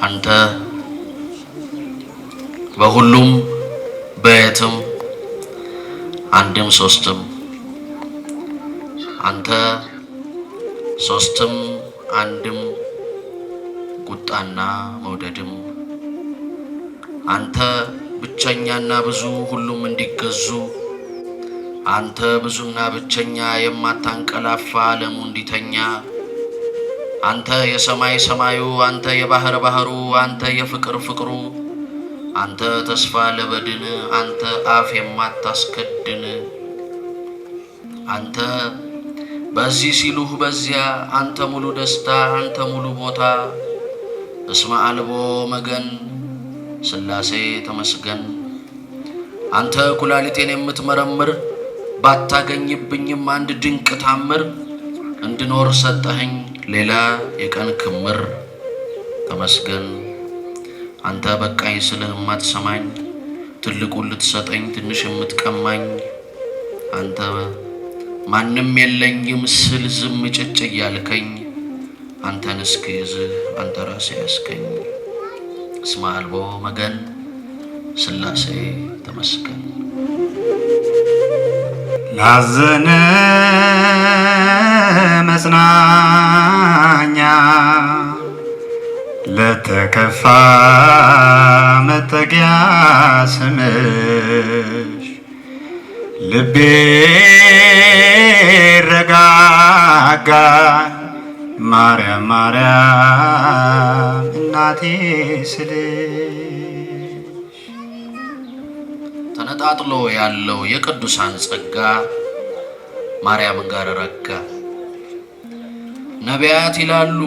አንተ በሁሉም በየትም አንድም ሶስትም አንተ ሶስትም አንድም ቁጣና መውደድም አንተ ብቸኛና ብዙ ሁሉም እንዲገዙ አንተ ብዙና ብቸኛ የማታንቀላፋ ዓለሙ እንዲተኛ አንተ የሰማይ ሰማዩ አንተ የባህር ባህሩ አንተ የፍቅር ፍቅሩ አንተ ተስፋ ለበድን አንተ አፍ የማታስከድን አንተ በዚህ ሲሉህ በዚያ አንተ ሙሉ ደስታ አንተ ሙሉ ቦታ እስመ አልቦ መገን ስላሴ ተመስገን። አንተ ኩላሊቴን የምትመረምር ባታገኝብኝም አንድ ድንቅ ታምር እንድኖር ሰጠኸኝ ሌላ የቀን ክምር ተመስገን። አንተ በቃኝ ስልህ የማትሰማኝ ትልቁን ልትሰጠኝ ትንሽ የምትቀማኝ አንተ ማንም የለኝም ስል ዝም ጭጭ እያልከኝ አንተን እስክይዝህ አንተ ራስህ ያስከኝ። እስመ አልቦ መገን ስላሴ ተመስገን። ላዘነ መጽናኛ ለተከፋ መጠጊያ ስምሽ ልቤ ረጋጋ ማርያም ማርያም እናቴ ስልሽ። ተነጣጥሎ ያለው የቅዱሳን ጸጋ ማርያምን ጋር ረጋ። ነቢያት ይላሉ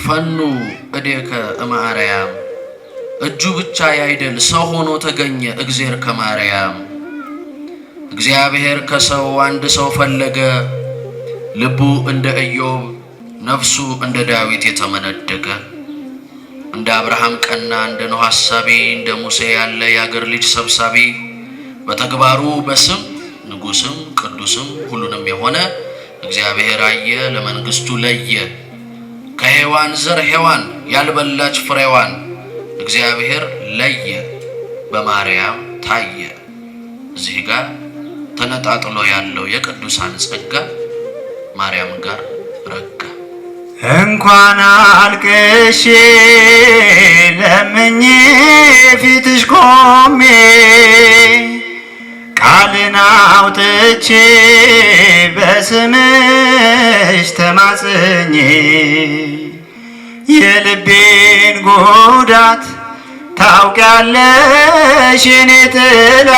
ፈኑ እዴከ እማርያም እጁ ብቻ ያይደል ሰው ሆኖ ተገኘ እግዜር ከማርያም። እግዚአብሔር ከሰው አንድ ሰው ፈለገ ልቡ እንደ ኢዮብ ነፍሱ እንደ ዳዊት የተመነደገ እንደ አብርሃም ቀና እንደ ኖህ ሐሳቢ እንደ ሙሴ ያለ የአገር ልጅ ሰብሳቢ በተግባሩ በስም ንጉስም ቅዱስም ሁሉንም የሆነ እግዚአብሔር አየ ለመንግስቱ ለየ። ከሔዋን ዘር ሔዋን ያልበላች ፍሬዋን እግዚአብሔር ለየ በማርያም ታየ። እዚህ ጋር ተነጣጥሎ ያለው የቅዱሳን ጸጋ ማርያም ጋር ረጋ። እንኳን አልቅሼ ለምኜ ፊትሽ ቆሜ ቃልን አውጥቼ በስምሽ ተማጽኜ የልቤን ጉዳት ታውቂያለሽ የኔ ጥላ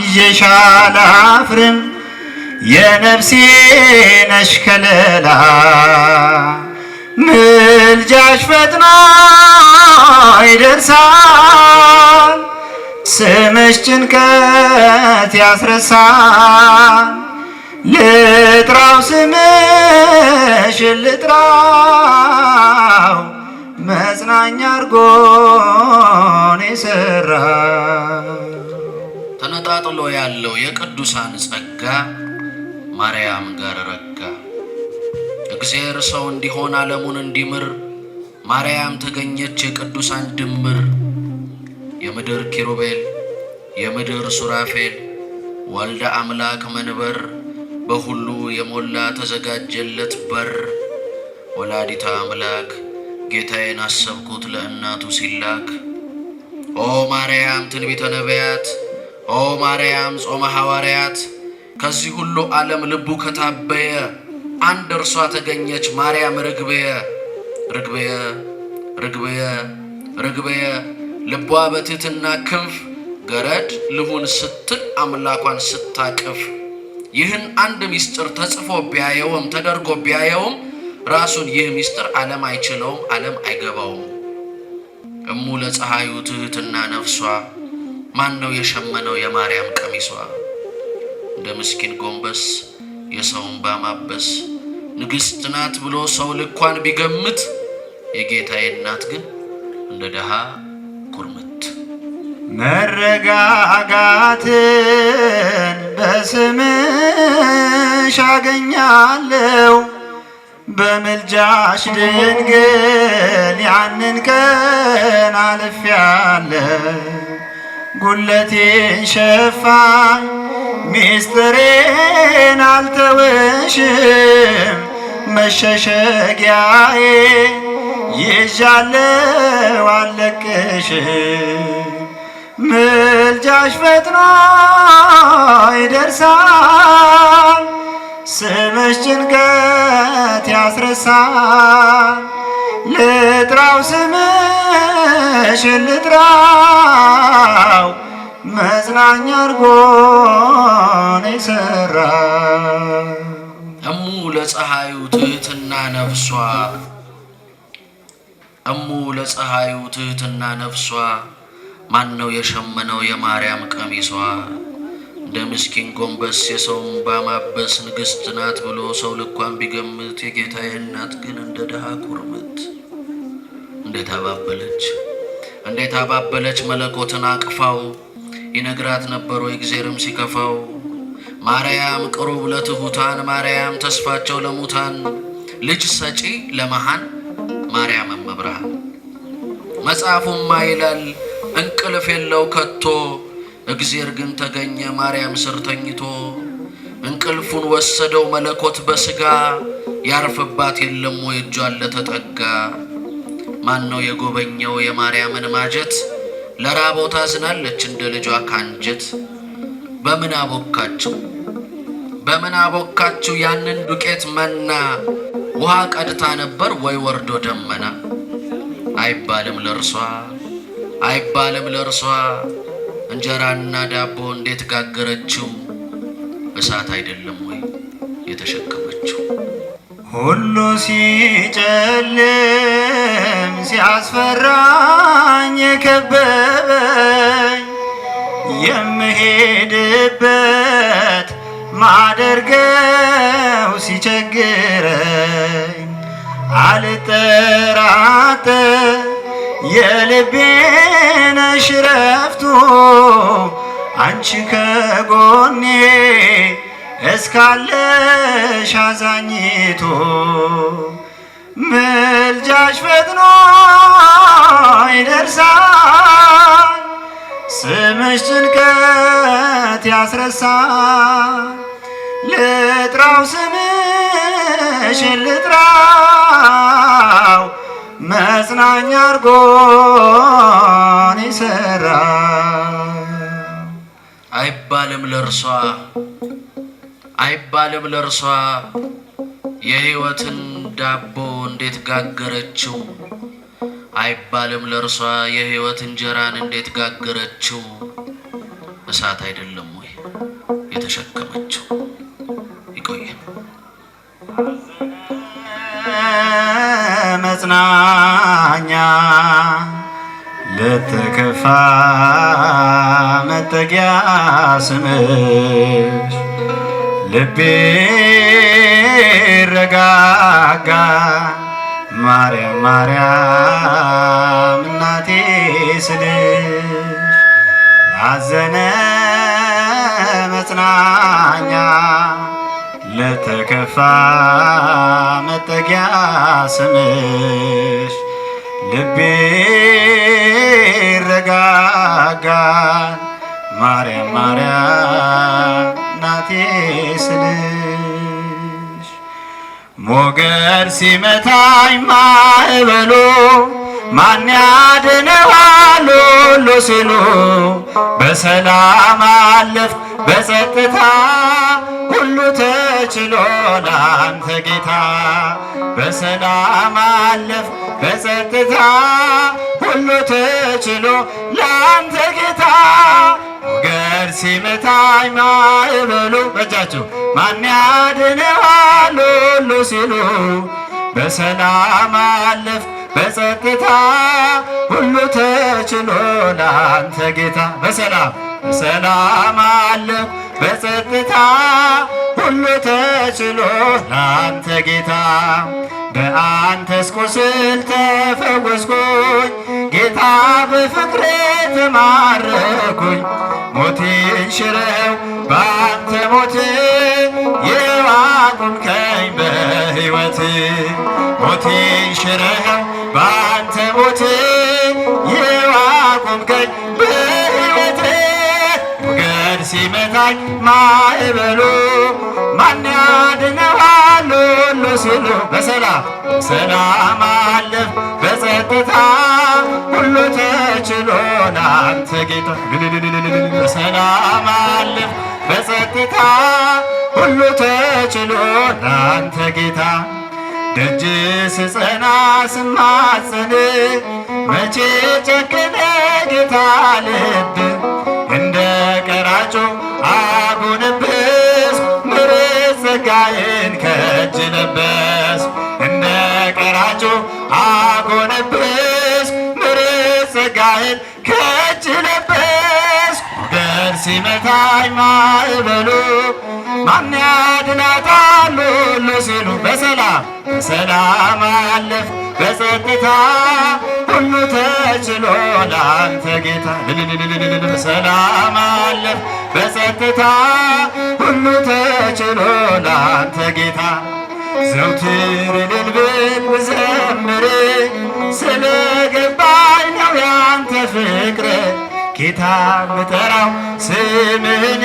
ይዤሽ አላፍርም የነፍሴ ነሽ ከለላ። ምልጃሽ ፈጥኖ ይደርሳል ስምሽ ጭንቀት ያስረሳል። ልጥራው ስምሽ ልጥራው መጽናኛ አርጎን የሰራ። ተነጣጥሎ ያለው የቅዱሳን ጸጋ ማርያም ጋር ረጋ። እግዚአብሔር ሰው እንዲሆን ዓለሙን እንዲምር ማርያም ተገኘች የቅዱሳን ድምር። የምድር ኪሩቤል የምድር ሱራፌል ወልደ አምላክ መንበር በሁሉ የሞላ ተዘጋጀለት በር። ወላዲተ አምላክ ጌታዬን አሰብኩት ለእናቱ ሲላክ። ኦ ማርያም ትንቢተ ነቢያት ኦ ማርያም ጾመ ሐዋርያት ከዚህ ሁሉ ዓለም ልቡ ከታበየ አንድ እርሷ ተገኘች ማርያም ርግብየ ርግብየ ርግብየ ርግብየ ልቧ በትሕትና ክንፍ ገረድ ልሁን ስትል አምላኳን ስታቅፍ። ይህን አንድ ምስጢር ተጽፎ ቢያየውም ተደርጎ ቢያየውም ራሱን ይህ ምስጢር ዓለም አይችለውም ዓለም አይገባውም። እሙ ለፀሐዩ ትሕትና ነፍሷ ማን ነው የሸመነው የማርያም ቀሚሷ? እንደ ምስኪን ጎንበስ የሰውን ባማበስ ንግሥት ናት ብሎ ሰው ልኳን ቢገምት የጌታዬ እናት ግን እንደ ደሃ ኩርምት። መረጋጋትን በስምሽ አገኛለሁ በምልጃሽ ድንግል ያንን ቀን አልፌአለሁ ጉለቴን ሸፋኝ ሚስጥሬን አልተውሽም መሸሸጊያዬ ይዣለሁ አልለቅሽም ምልጃሽ ፈጥኖ ይደርሳል ስምሽ ጭንቀት ያስረሳል ልጥራው ስምሽን ልጥራው መጽናኛ አርጎን የሰራው እሙ ለፀሐዩ ትህትና ነፍሷ እሙ ለፀሐዩ ትህትና ነፍሷ ማነው የሸመነው የማርያም ቀሚሷ እንደ ምስኪን ጎንበስ የሰውን ባማበስ ንግሥት ናት ብሎ ሰው ልኳን ቢገምት የጌታዬ እናት ግን እንደ ድሃ ኩርምት እንዴት አባበለች መለኮትን አቅፋው ይነግራት ነበር ወይ እግዚአብሔርም ሲከፋው ማርያም ቅሩብ ለትሑታን ማርያም ተስፋቸው ለሙታን ልጅ ሰጪ ለመሃን ማርያም መብርሃን መጽሐፉማ ይላል እንቅልፍ የለው ከቶ እግዚአብሔር ግን ተገኘ ማርያም ስር ተኝቶ እንቅልፉን ወሰደው መለኮት በስጋ ያርፍባት የለም ወይ እጇን ለተጠጋ ማን ነው የጎበኘው የማርያምን ማጀት ለራቦት ታዝናለች እንደ ልጇ ካንጀት በምን አቦካችሁ ያንን ዱቄት መና ውሃ ቀድታ ነበር ወይ ወርዶ ደመና አይባልም ለርሷ እንጀራና ዳቦ እንዴት ጋገረችው እሳት አይደለም ወይ የተሸከመችው ሁሉ ሲጨልም ሲያስፈራኝ የከበበኝ የምሄድበት ማደርገው ሲቸግረኝ አልጠራጠር የልቤ ነሽ ረፍቱ አንቺ ከጎኔ እስካለሽ አዛኝቱ ምልጃሽ ፈጥኖ ይደርሳል ስምሽ ጭንቀት ያስረሳል ልጥራው ስምሽን ልጥራው መጽናኛ አርጎን የሰራው አይባልም ለርሷ የሕይወትን ዳቦ እንዴት ጋገረችው አይባልም ለርሷ የሕይወት እንጀራን እንዴት ጋገረችው እሳት አይደለም ወይ የተሸከመችው ይቆየን መጽናኛ ለተከፋ መጠጊያ ስምሽ ልቤ ረጋጋ ማርያም ማርያም እናቴ ስልሽ ላዘነ መጽናኛ ለተከፋ መጠጊያ ስምሽ ልቤ ረጋጋል ማርያም ማርያም እናቴ ስልሽ ሞገድ ሲመታኝ ማዕበሉ ማን ያድነዋል ሁሉ ሲሉ በሰላም አለፍኩ በጸጥታ ሁሉ ተችሎ ላንተ ጌታ በሰላም አለፍኩ በጸጥታ ሁሉ ተችሎ ላንተ ጌታ ሞገድ ሲመታኝ ማዕበሉ በእጃችሁ ማን ያድነዋል ሁሉ ሲሉ በሰላም አለፍኩ በጸጥታ ሁሉ ተችሎ ላንተ ጌታ በሰላም አለፍኩ በጸጥታ ሁሉ ተችሎ ላንተ ጌታ በአንተስ ቁስል ተፈወስኩኝ ጌታ በፍቅር ተማረኩኝ ሞቴን ሽረው በአንተ ሞት የዋቁምከኝ በሕይወት ሞቴን ሽረው በአንተ ከሞት የዋቁምከኝ በሕይወት ሞገድ ሲመታኝ ማዕበሉ ማን ያድነዋል ሁሉ ሲሉ በሰላም አለፍ በጸጥታ ሁሉ ተችሎ ላንተ ጌታ በሰላም አለፍ በጸጥታ ሁሉ ተችሎ ላንተ ጌታ ደጅ ስጸና ስማጽን መቼ ጨከነ ጌታ ልብ እንደ ቀራጮ አጎነበስ ምሕረት ጸጋዬን ከእጅ ለበስ እንደ ቀራጮ አጎነበስ ምሕረት ጸጋዬን ከእጅ ለበስ ሞገድ ሲመታኝ ማዕበሉ ማን ያድናታል ሁሉ ሲሉ በሰላም አለፍ በጸጥታ ሁሉ ተችሎ ላንተ ጌታ በሰላም አለፍ በጸጥታ ሁሉ ተችሎ ላንተ ጌታ ዘውትር እልል ብል ብዘምር ስለገባኝ ነው ያንተ ፍቅር ጌታ ምጠራው ስምህን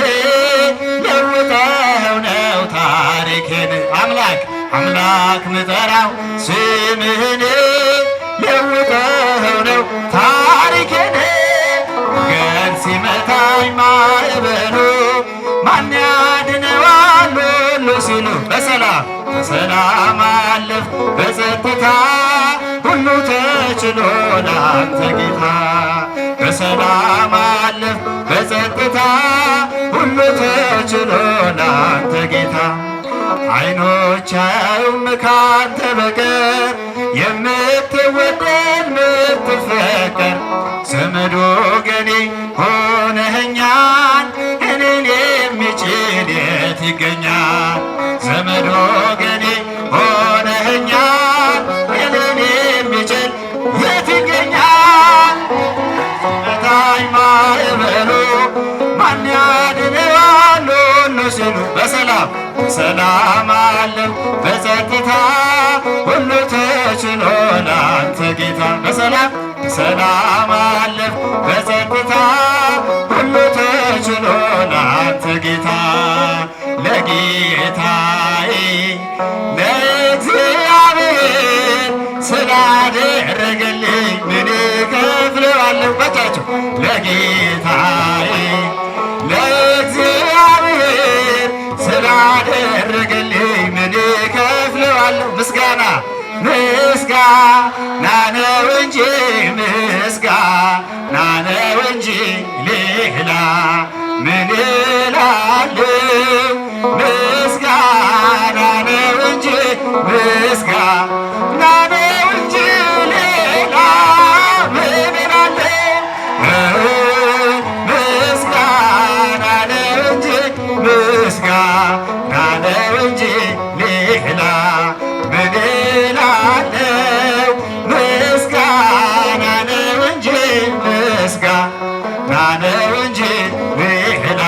ለውጠው ነው ታሪኬን አምላክ ምጠራው ስምህን ለውጠው ነው ታሪኬን ሞገድ ሲመታኝ ማዕበሉ ማን ያድነዋል ሁሉ ሲሉ በሰላም አለፍ በጸጥታ ሁሉ ተችሎ ላንተ ጌታ በሰላም አለፍ በጸጥታ ሁሉ ተችሎ ላንተ ጌታ ዓይኖች አያዩም ካንተ በቀር የምትወደድ የምትፈቀር ዘመድ ወገኔ ሆነኸኛል እኔን የሚችል የት ይገኛል ዘመድ ወገኔ ሆነኸኛል እኔን የሚችል የት ይገኛል ሲመታኝ ማዕበሉ ማን ያድነዋል ሁሉ ሲሉ በሰላም አለፍ በጸጥታ ሁሉ ተችሎ ላንተ ጌታ በሰላም አለፍ በጸጥታ ሁሉ ተችሎ ላንተ ጌታ ለጌታዬ ለእግዚአብሔር ስላደረገልኝ ምን እከፍለዋለሁ በጃቸው ለጌታዬ ለእግዚአብሔር ስላደረገልኝ ምን እከፍለዋለሁ ምስጋና ነው እንጂ ምስጋና ነው እንጂ ሌላ ምን እላለሁ ምስጋና ነው እንጂ ምስጋና ነው እንጂ ሌላ ምን እላለሁ ምስጋና ነው እንጂ ምስጋና ነው እንጂ ሌላ ምን እላለሁ ምስጋና ነው እንጂ ምስጋና ነው እንጂ ሌላ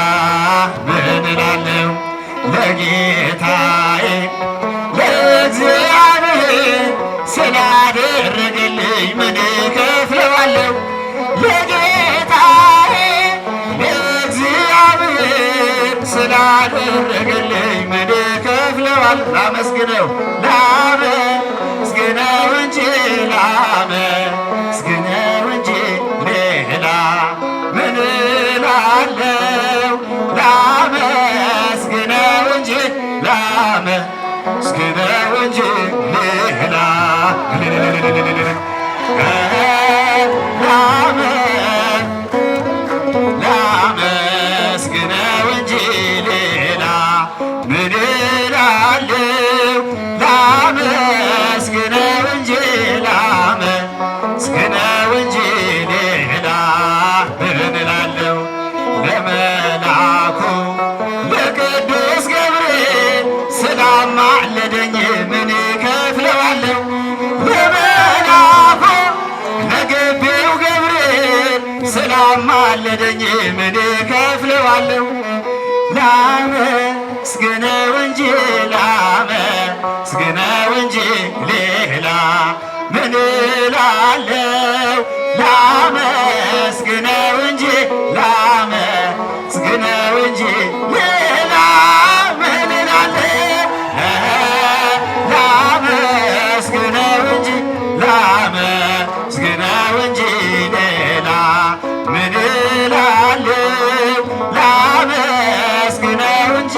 ምን እላለሁ ለጌታዬ ለእግዚአብሔር ስላደረገልኝ ምን እከፍለዋለሁ ለጌታዬ ለእግዚአብሔር ስላደረገልኝ ምን እከፍለዋለሁ ላመስግነው እንጂ ላመስግነው እንጂ ሌላ ምን እላለሁ ላመስግነው እንጂ ላመስግነው እንጂ ሌላ ላመስግነው እንጂ ሌላ ምን እላለሁ ላመስግነው እንጂ ላመስግነው እንጂ ሌላ ምን እላለሁ ለመልአኩ ለቅዱስ ገብርኤል ስላማለደኝ ምን እከፍለዋለሁ ለመልአኩ ለገቤው ገብርኤል ስላማለደኝ ምን እከፍለዋለሁ ላመስግነው እንጂ ላመስግነው እንጂ ሌላ ምን እላለሁ ላመስግነው እንጂ ላመስግነው እንጂ ሌላ ምን እላለሁ? ላመስግነው እንጂ ላመስግነው እንጂ ሌላ ምን እላለሁ? ላመስግነው እንጂ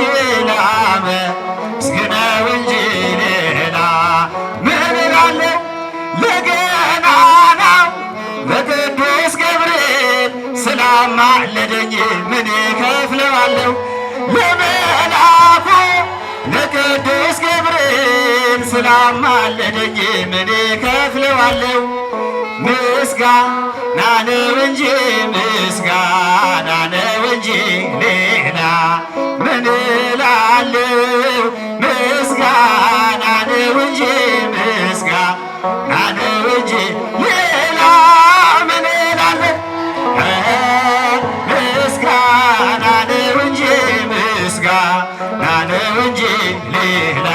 ላመስግነው እንጂ ሌላ ምን እላለሁ? ለገናናው ለቅዱስ ገብርኤል ስላማለደኝ ምን እከፍለዋለሁ? ለመልአኩ ለቅዱስ ገብርኤል ስላማለደኝ ምን እከፍለዋለሁ? ምስጋና ነው እንጂ ምስጋና ነው እንጂ ሌላ ምን እላለሁ? ምስጋና ነው እንጂ ምስጋና ነው እንጂ ሌላ ምን እላለሁ? ምስጋና ነው እንጂ ምስጋና ነው እንጂ ሌላ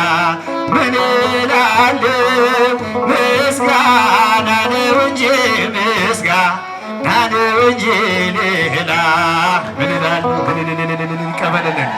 ምን እላለሁ? ምስጋና ነው እንጂ ምስጋና ነው እንጂ ሌላ ምን እላለሁ? ይቀበልልን።